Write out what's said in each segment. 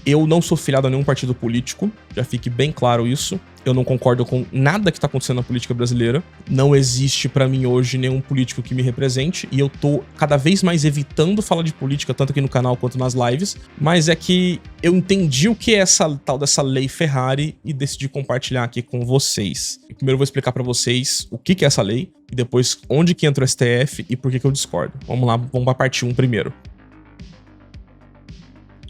Eu não sou filiado a nenhum partido político, já fique bem claro isso. Eu não concordo com nada que tá acontecendo na política brasileira. Não existe pra mim hoje nenhum político que me represente. E eu tô cada vez mais evitando falar de política, tanto aqui no canal quanto nas lives. Mas é que eu entendi o que é essa tal dessa lei Ferrari e decidi compartilhar aqui com vocês. Primeiro eu vou explicar pra vocês o que é essa lei. E depois onde que entra o STF e por que eu discordo. Vamos lá, vamos pra parte 1 primeiro.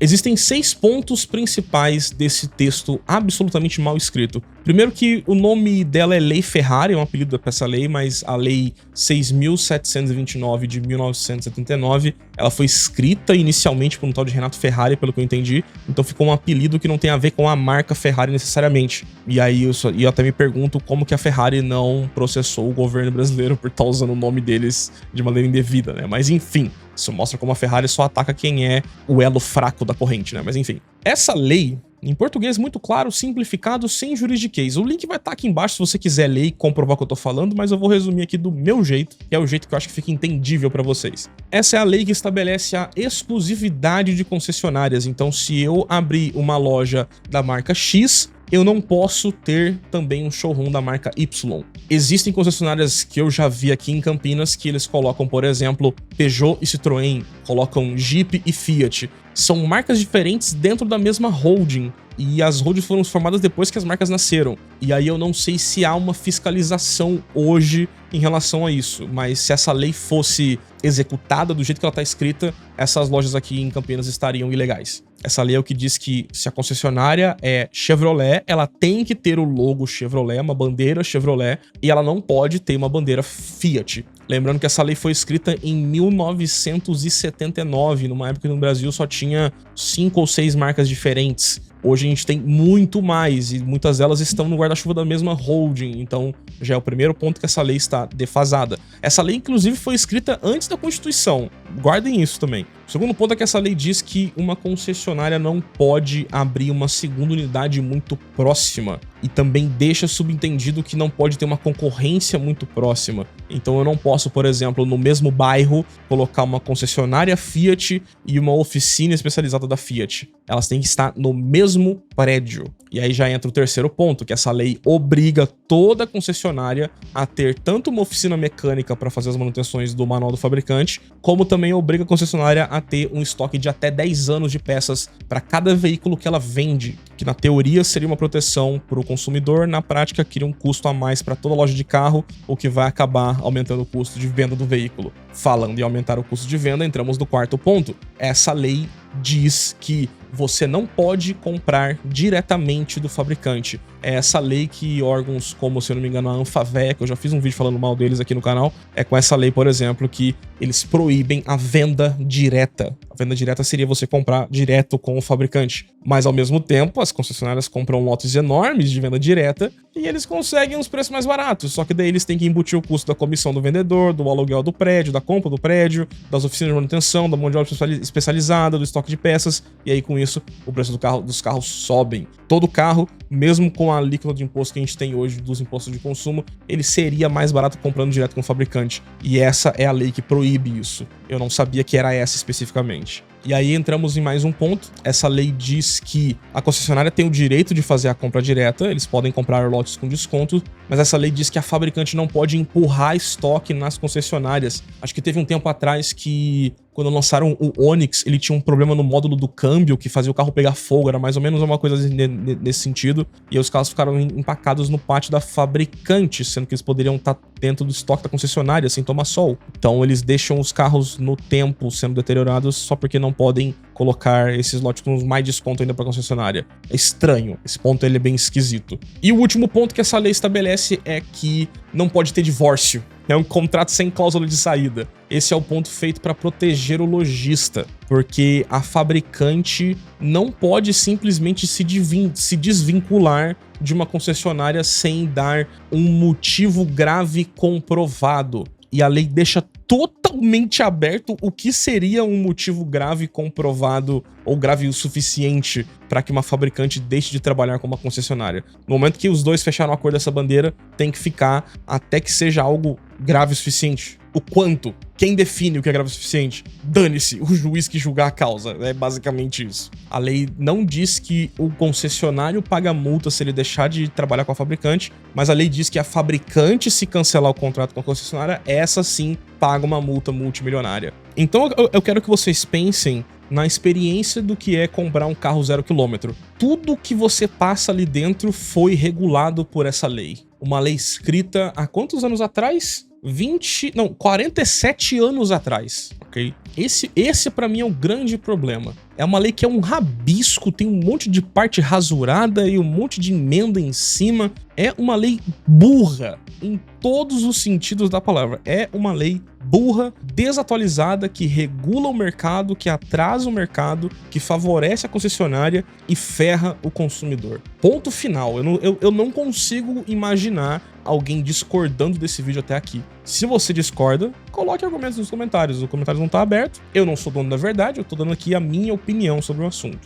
Existem 6 pontos principais desse texto absolutamente mal escrito. Primeiro que o nome dela é Lei Ferrari, é um apelido para essa lei, mas a Lei 6.729 de 1979, ela foi escrita inicialmente por um tal de Renato Ferrari, pelo que eu entendi, então ficou um apelido que não tem a ver com a marca Ferrari necessariamente. E aí eu até me pergunto como que a Ferrari não processou o governo brasileiro por estar usando o nome deles de maneira indevida, né? Mas enfim, isso mostra como a Ferrari só ataca quem é o elo fraco da corrente, né? Mas enfim, essa lei, em português muito claro, simplificado, sem juridiquês. O link vai estar aqui embaixo se você quiser ler e comprovar o que eu tô falando, mas eu vou resumir aqui do meu jeito, que é o jeito que eu acho que fica entendível pra vocês. Essa é a lei que estabelece a exclusividade de concessionárias. Então, se eu abrir uma loja da marca X, eu não posso ter também um showroom da marca Y. Existem concessionárias que eu já vi aqui em Campinas que eles colocam, por exemplo, Peugeot e Citroën, colocam Jeep e Fiat. São marcas diferentes dentro da mesma holding. E as holdings foram formadas depois que as marcas nasceram. E aí eu não sei se há uma fiscalização hoje em relação a isso. Mas se essa lei fosse executada do jeito que ela está escrita, essas lojas aqui em Campinas estariam ilegais. Essa lei é o que diz que se a concessionária é Chevrolet, ela tem que ter o logo Chevrolet, uma bandeira Chevrolet, e ela não pode ter uma bandeira Fiat. Lembrando que essa lei foi escrita em 1979, numa época que no Brasil só tinha 5 ou 6 marcas diferentes. Hoje a gente tem muito mais e muitas delas estão no guarda-chuva da mesma holding, então já é o primeiro ponto que essa lei está defasada. Essa lei, inclusive, foi escrita antes da Constituição, guardem isso também. O segundo ponto é que essa lei diz que uma concessionária não pode abrir uma segunda unidade muito próxima e também deixa subentendido que não pode ter uma concorrência muito próxima. Então eu não posso, por exemplo, no mesmo bairro, colocar uma concessionária Fiat e uma oficina especializada da Fiat. Elas têm que estar no mesmo prédio. E aí já entra o terceiro ponto, que essa lei obriga toda concessionária a ter tanto uma oficina mecânica para fazer as manutenções do manual do fabricante, como também obriga a concessionária a ter um estoque de até 10 anos de peças para cada veículo que ela vende, que na teoria seria uma proteção para o consumidor, na prática cria um custo a mais para toda loja de carro, o que vai acabar aumentando o custo de venda do veículo. Falando em aumentar o custo de venda, entramos no quarto ponto. Essa lei diz que você não pode comprar diretamente do fabricante. É essa lei que órgãos como, se eu não me engano, a Anfavea, que eu já fiz um vídeo falando mal deles aqui no canal, é com essa lei, por exemplo, que eles proíbem a venda direta. A venda direta seria você comprar direto com o fabricante. Mas, ao mesmo tempo, as concessionárias compram lotes enormes de venda direta e eles conseguem uns preços mais baratos. Só que daí eles têm que embutir o custo da comissão do vendedor, do aluguel do prédio, da compra do prédio, das oficinas de manutenção, da mão de obra especializada, do estoque de peças. E aí, com isso, o preço dos carros sobem. Todo carro, mesmo com a alíquota de imposto que a gente tem hoje dos impostos de consumo, ele seria mais barato comprando direto com o fabricante. E essa é a lei que proíbe isso. Eu não sabia que era essa especificamente. E aí entramos em mais um ponto. Essa lei diz que a concessionária tem o direito de fazer a compra direta, eles podem comprar lotes com desconto, mas essa lei diz que a fabricante não pode empurrar estoque nas concessionárias. Acho que teve um tempo atrás que, quando lançaram o Onix, ele tinha um problema no módulo do câmbio que fazia o carro pegar fogo, era mais ou menos uma coisa nesse sentido, e aí os carros ficaram empacados no pátio da fabricante, sendo que eles poderiam estar dentro do estoque da concessionária sem tomar sol. Então eles deixam os carros no tempo sendo deteriorados só porque não podem colocar esses lotes com mais desconto ainda para a concessionária. É estranho, esse ponto ele é bem esquisito. E o último ponto que essa lei estabelece é que não pode ter divórcio. É um contrato sem cláusula de saída. Esse é o ponto feito para proteger o lojista, porque a fabricante não pode simplesmente se desvincular de uma concessionária sem dar um motivo grave comprovado. E a lei deixa totalmente aberto o que seria um motivo grave comprovado ou grave o suficiente para que uma fabricante deixe de trabalhar com uma concessionária. No momento que os dois fecharam o acordo dessa bandeira, tem que ficar até que seja algo grave o suficiente. O quanto? Quem define o que é grave o suficiente? Dane-se, o juiz que julgar a causa. É basicamente isso. A lei não diz que o concessionário paga multa se ele deixar de trabalhar com a fabricante, mas a lei diz que a fabricante, se cancelar o contrato com a concessionária, essa sim paga uma multa multimilionária. Então eu quero que vocês pensem na experiência do que é comprar um carro 0 km. Tudo que você passa ali dentro foi regulado por essa lei. Uma lei escrita há quantos anos atrás? 47 anos atrás, ok? Esse para mim é o grande problema. É uma lei que é um rabisco, tem um monte de parte rasurada e um monte de emenda em cima. É uma lei burra em todos os sentidos da palavra. É uma lei burra, desatualizada, que regula o mercado, que atrasa o mercado, que favorece a concessionária e ferra o consumidor. Ponto final. Eu não consigo imaginar alguém discordando desse vídeo até aqui. Se você discorda, coloque argumentos nos comentários. O comentário não tá aberto. Eu não sou dono da verdade, eu tô dando aqui a minha opinião sobre o assunto.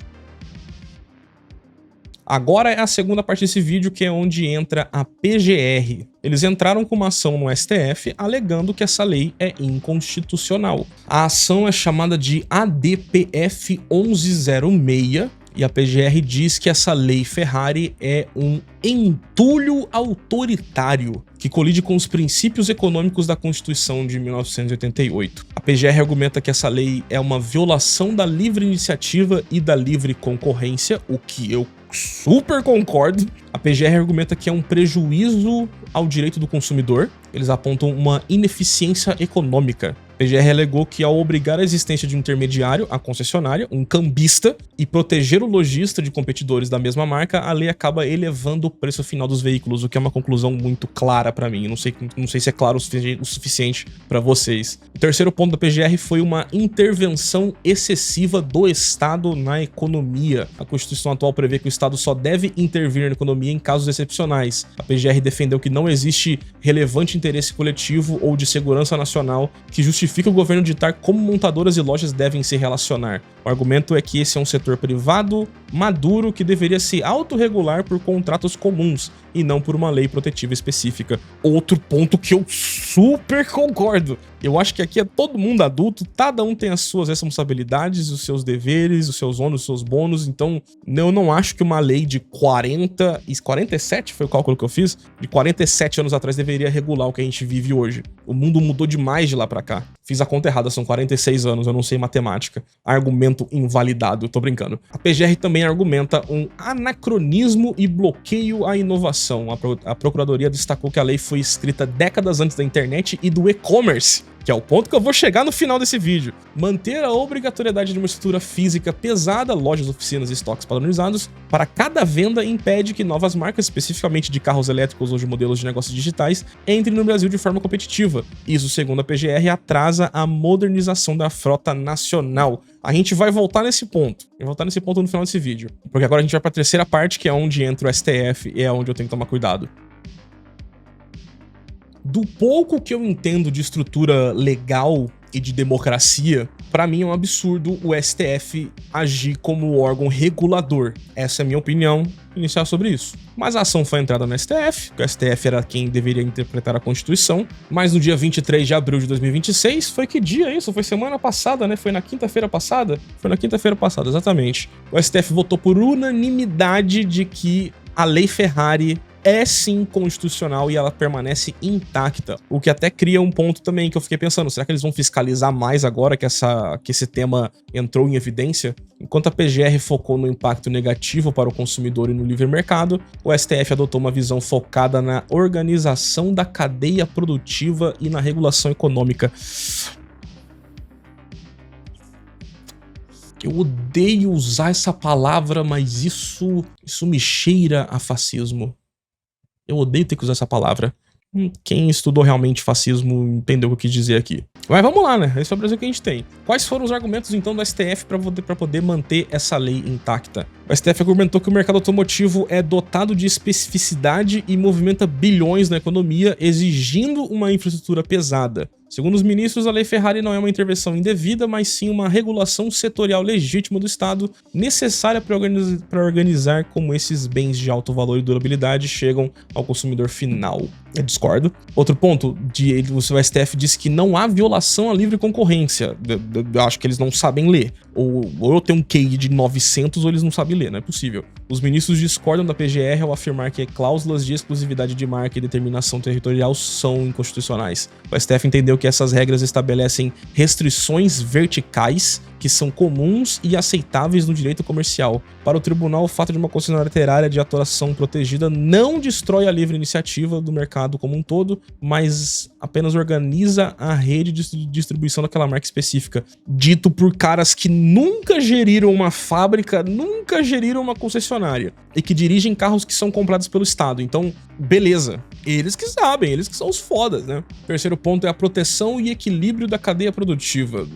Agora é a segunda parte desse vídeo, que é onde entra a PGR. Eles entraram com uma ação no STF alegando que essa lei é inconstitucional. A ação é chamada de ADPF 1106 e a PGR diz que essa lei Ferrari é um entulho autoritário que colide com os princípios econômicos da Constituição de 1988. A PGR argumenta que essa lei é uma violação da livre iniciativa e da livre concorrência, o que eu super concordo. A PGR argumenta que é um prejuízo ao direito do consumidor. Eles apontam uma ineficiência econômica. A PGR alegou que ao obrigar a existência de um intermediário, a concessionária, um cambista, e proteger o lojista de competidores da mesma marca, a lei acaba elevando o preço final dos veículos, o que é uma conclusão muito clara para mim. Não sei se é claro o suficiente para vocês. O terceiro ponto da PGR foi uma intervenção excessiva do Estado na economia. A Constituição atual prevê que o Estado só deve intervir na economia em casos excepcionais. A PGR defendeu que não existe relevante interesse coletivo ou de segurança nacional que justifique o governo ditar como montadoras e lojas devem se relacionar. O argumento é que esse é um setor privado, maduro, que deveria se autorregular por contratos comuns e não por uma lei protetiva específica. Outro ponto que eu super concordo. Eu acho que aqui é todo mundo adulto, cada um tem as suas responsabilidades, os seus deveres, os seus ônus, os seus bônus, então eu não acho que uma lei de 47 foi o cálculo que eu fiz, de 47 anos atrás deveria regular o que a gente vive hoje. O mundo mudou demais de lá pra cá. Fiz a conta errada, são 46 anos, eu não sei matemática. Argumento invalidado, tô brincando. A PGR também argumenta um anacronismo e bloqueio à inovação. A Procuradoria destacou que a lei foi escrita décadas antes da internet e do e-commerce, que é o ponto que eu vou chegar no final desse vídeo. Manter a obrigatoriedade de uma estrutura física pesada, lojas, oficinas e estoques padronizados, para cada venda impede que novas marcas, especificamente de carros elétricos ou de modelos de negócios digitais, entrem no Brasil de forma competitiva. Isso, segundo a PGR, atrasa a modernização da frota nacional. A gente vai voltar nesse ponto. Eu vou voltar nesse ponto no final desse vídeo. Porque agora a gente vai para a terceira parte, que é onde entra o STF e é onde eu tenho que tomar cuidado. Do pouco que eu entendo de estrutura legal e de democracia, pra mim é um absurdo o STF agir como órgão regulador. Essa é a minha opinião inicial sobre isso. Mas a ação foi entrada no STF, porque o STF era quem deveria interpretar a Constituição, mas no dia 23 de abril de 2026, foi que dia isso? Foi semana passada, né? Foi na quinta-feira passada? Foi na quinta-feira passada, exatamente. O STF votou por unanimidade de que a Lei Ferrari é sim constitucional e ela permanece intacta. O que até cria um ponto também que eu fiquei pensando, será que eles vão fiscalizar mais agora que esse tema entrou em evidência? Enquanto a PGR focou no impacto negativo para o consumidor e no livre mercado, o STF adotou uma visão focada na organização da cadeia produtiva e na regulação econômica. Eu odeio usar essa palavra, mas isso me cheira a fascismo. Eu odeio ter que usar essa palavra. Quem estudou realmente fascismo entendeu o que eu quis dizer aqui. Mas vamos lá, né? Esse é o Brasil que a gente tem. Quais foram os argumentos, então, do STF para poder manter essa lei intacta? O STF argumentou que o mercado automotivo é dotado de especificidade e movimenta bilhões na economia, exigindo uma infraestrutura pesada. Segundo os ministros, a Lei Ferrari não é uma intervenção indevida, mas sim uma regulação setorial legítima do Estado, necessária para organizar como esses bens de alto valor e durabilidade chegam ao consumidor final. Eu discordo. Outro ponto, o STF disse que não há violação à livre concorrência. Eu acho que eles não sabem ler. Ou eu tenho um QI de 900 ou eles não sabem ler, não é possível. Os ministros discordam da PGR ao afirmar que cláusulas de exclusividade de marca e determinação territorial são inconstitucionais. O STF entendeu que essas regras estabelecem restrições verticais que são comuns e aceitáveis no direito comercial. Para o tribunal, o fato de uma concessionária ter área de atuação protegida não destrói a livre iniciativa do mercado como um todo, mas apenas organiza a rede de distribuição daquela marca específica. Dito por caras que nunca geriram uma fábrica, nunca geriram uma concessionária e que dirigem carros que são comprados pelo Estado. Então, beleza. Eles que sabem, eles que são os fodas, né? Terceiro ponto é a proteção e equilíbrio da cadeia produtiva.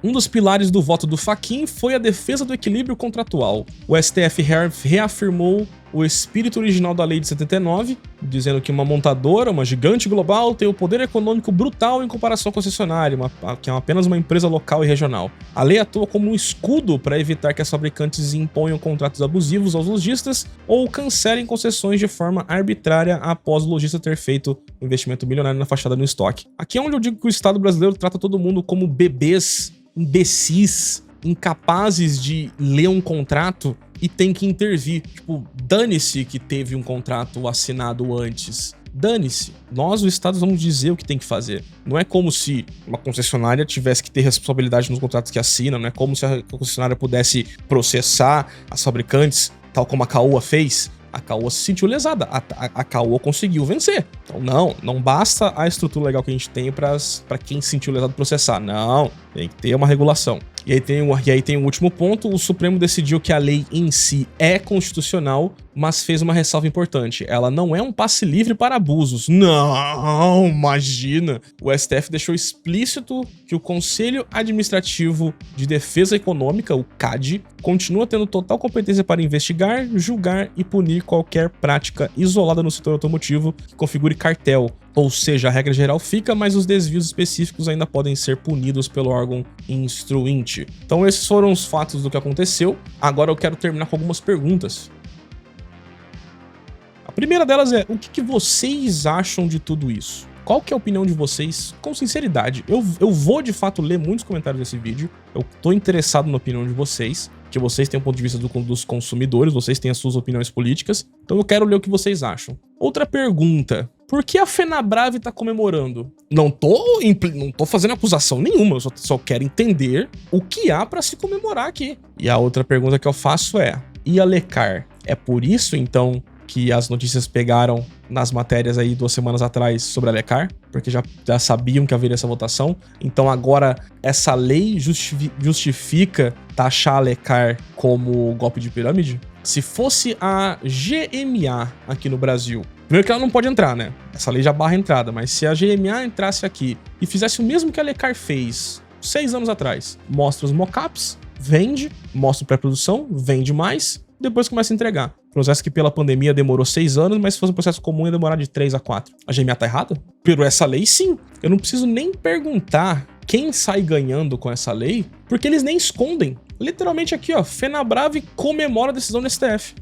Um dos pilares do voto do Fachin foi a defesa do equilíbrio contratual. O STF reafirmou o espírito original da lei de 79, dizendo que uma montadora, uma gigante global, tem o poder econômico brutal em comparação à concessionária, que é apenas uma empresa local e regional. A lei atua como um escudo para evitar que as fabricantes imponham contratos abusivos aos lojistas ou cancelem concessões de forma arbitrária após o lojista ter feito um investimento milionário na fachada no estoque. Aqui é onde eu digo que o Estado brasileiro trata todo mundo como bebês, imbecis, incapazes de ler um contrato e tem que intervir. Tipo, dane-se que teve um contrato assinado antes. Dane-se. Nós, o Estado, vamos dizer o que tem que fazer. Não é como se uma concessionária tivesse que ter responsabilidade nos contratos que assina, não é como se a concessionária pudesse processar as fabricantes, tal como a Caoa fez. A Caoa se sentiu lesada, a Caoa conseguiu vencer. Então não basta a estrutura legal que a gente tem para quem se sentiu lesado processar. Não, tem que ter uma regulação. E aí tem o último ponto, o Supremo decidiu que a lei em si é constitucional, mas fez uma ressalva importante. Ela não é um passe livre para abusos. Não, imagina! O STF deixou explícito que o Conselho Administrativo de Defesa Econômica, o CAD, continua tendo total competência para investigar, julgar e punir qualquer prática isolada no setor automotivo que configure cartel. Ou seja, a regra geral fica, mas os desvios específicos ainda podem ser punidos pelo órgão instruinte. Então esses foram os fatos do que aconteceu. Agora eu quero terminar com algumas perguntas. A primeira delas é, o que vocês acham de tudo isso? Qual que é a opinião de vocês? Com sinceridade, eu vou de fato ler muitos comentários desse vídeo, eu tô interessado na opinião de vocês, que vocês têm o ponto de vista dos consumidores, vocês têm as suas opiniões políticas, então eu quero ler o que vocês acham. Outra pergunta, por que a Fenabrave tá comemorando? Não tô fazendo acusação nenhuma, eu só quero entender o que há pra se comemorar aqui. E a outra pergunta que eu faço é, e a Lecar? É por isso, então, que as notícias pegaram nas matérias aí 2 semanas atrás sobre a Lecar, porque já sabiam que haveria essa votação. Então agora essa lei justifica taxar a Lecar como golpe de pirâmide? Se fosse a GMA aqui no Brasil, primeiro que ela não pode entrar, né? Essa lei já barra a entrada, mas se a GMA entrasse aqui e fizesse o mesmo que a Lecar fez 6 anos atrás, mostra os mockups, vende, mostra pré-produção, vende mais, depois começa a entregar. Processo que pela pandemia demorou 6 anos, mas se fosse um processo comum ia demorar de 3 a 4. A GMA tá errada? Por essa lei, sim. Eu não preciso nem perguntar quem sai ganhando com essa lei, porque eles nem escondem. Literalmente aqui, ó, Fenabrave comemora a decisão do STF.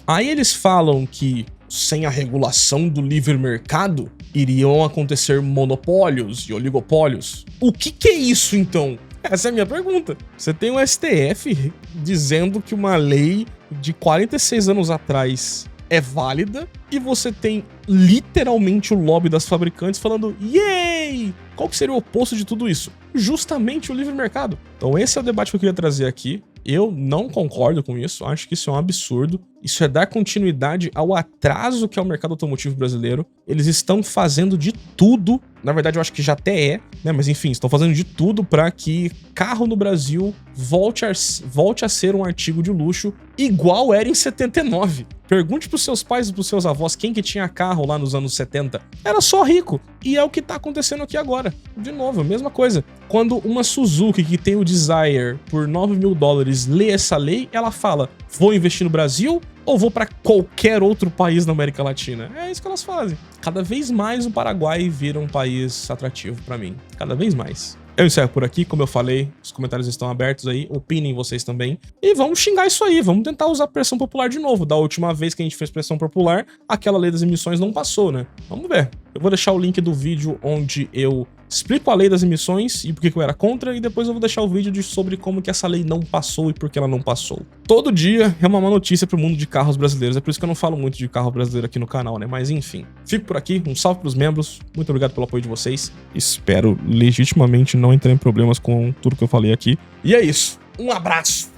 Aí eles falam que sem a regulação do livre mercado, iriam acontecer monopólios e oligopólios. O que é isso, então? Essa é a minha pergunta. Você tem o STF dizendo que uma lei de 46 anos atrás é válida e você tem literalmente o lobby das fabricantes falando yay! Qual que seria o oposto de tudo isso? Justamente o livre mercado. Então esse é o debate que eu queria trazer aqui. Eu não concordo com isso, acho que isso é um absurdo. Isso é dar continuidade ao atraso que é o mercado automotivo brasileiro. Eles estão fazendo de tudo, Na verdade, eu acho que já até é, né? Mas enfim, estão fazendo de tudo para que carro no Brasil volte a ser um artigo de luxo igual era em 79. Pergunte pros seus pais e pros seus avós quem que tinha carro lá nos anos 70. Era só rico. E é o que tá acontecendo aqui agora. De novo, a mesma coisa. Quando uma Suzuki que tem o Desire por $9.000 lê essa lei, ela fala, vou investir no Brasil ou vou para qualquer outro país na América Latina? É isso que elas fazem. Cada vez mais o Paraguai vira um país atrativo para mim. Cada vez mais. Eu encerro por aqui, como eu falei, os comentários estão abertos aí, opinem vocês também. E vamos xingar isso aí, vamos tentar usar pressão popular de novo. Da última vez que a gente fez pressão popular, aquela lei das emissões não passou, né? Vamos ver. Eu vou deixar o link do vídeo onde eu explico a lei das emissões e por que eu era contra, e depois eu vou deixar o vídeo sobre como que essa lei não passou e por que ela não passou. Todo dia é uma má notícia pro mundo de carros brasileiros, é por isso que eu não falo muito de carro brasileiro aqui no canal, né? Mas enfim, fico por aqui, um salve pros membros, muito obrigado pelo apoio de vocês, espero legitimamente não entrar em problemas com tudo que eu falei aqui. E é isso, um abraço!